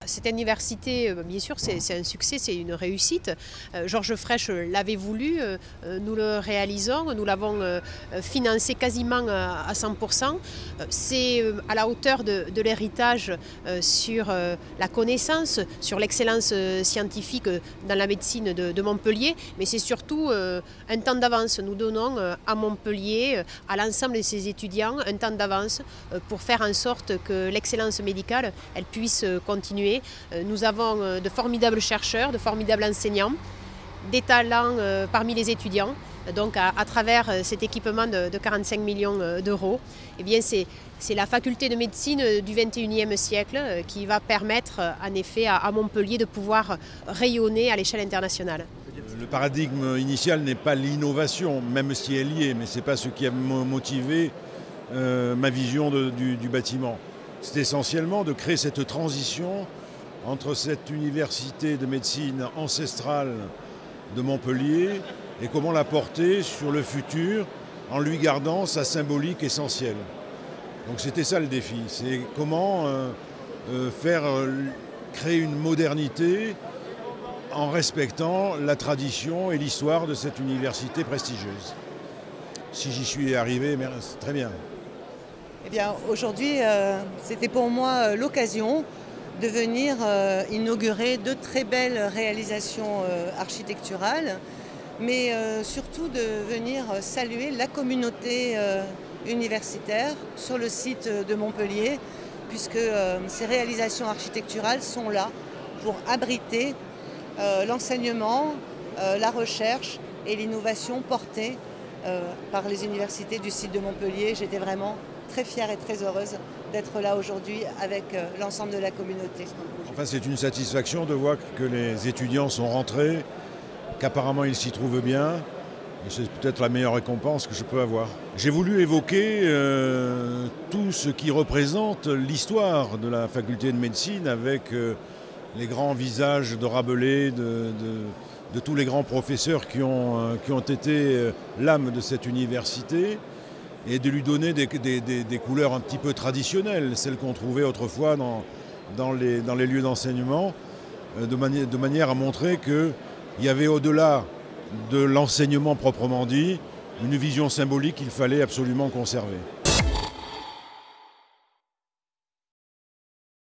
Cette université, bien sûr, c'est un succès, c'est une réussite. Georges Frêche l'avait voulu, nous le réalisons, nous l'avons financé quasiment à 100%. C'est à la hauteur de l'héritage sur la connaissance, sur l'excellence scientifique dans la médecine de Montpellier, mais c'est surtout un temps d'avance. Nous donnons à Montpellier, à l'ensemble de ses étudiants, un temps d'avance pour faire en sorte que l'excellence médicale elle puisse continuer. Nous avons de formidables chercheurs, de formidables enseignants, des talents parmi les étudiants. Donc à travers cet équipement de 45 millions d'euros, eh bien c'est la faculté de médecine du 21e siècle qui va permettre en effet à Montpellier de pouvoir rayonner à l'échelle internationale. Le paradigme initial n'est pas l'innovation, même si elle y est, mais ce n'est pas ce qui a motivé ma vision du bâtiment. C'est essentiellement de créer cette transition entre cette université de médecine ancestrale de Montpellier et comment la porter sur le futur en lui gardant sa symbolique essentielle. Donc c'était ça le défi, c'est comment créer une modernité en respectant la tradition et l'histoire de cette université prestigieuse. Si j'y suis arrivé, c'est très bien. Eh bien, aujourd'hui, c'était pour moi l'occasion de venir inaugurer de très belles réalisations architecturales, mais surtout de venir saluer la communauté universitaire sur le site de Montpellier, puisque ces réalisations architecturales sont là pour abriter l'enseignement, la recherche et l'innovation portée par les universités du site de Montpellier. J'étais vraiment très fière et très heureuse d'être là aujourd'hui avec l'ensemble de la communauté. Enfin, c'est une satisfaction de voir que les étudiants sont rentrés, qu'apparemment ils s'y trouvent bien. Et c'est peut-être la meilleure récompense que je peux avoir. J'ai voulu évoquer tout ce qui représente l'histoire de la faculté de médecine avec les grands visages de Rabelais, de tous les grands professeurs qui ont été l'âme de cette université, et de lui donner des couleurs un petit peu traditionnelles, celles qu'on trouvait autrefois dans les lieux d'enseignement, de manière à montrer qu'il y avait au-delà de l'enseignement proprement dit, une vision symbolique qu'il fallait absolument conserver.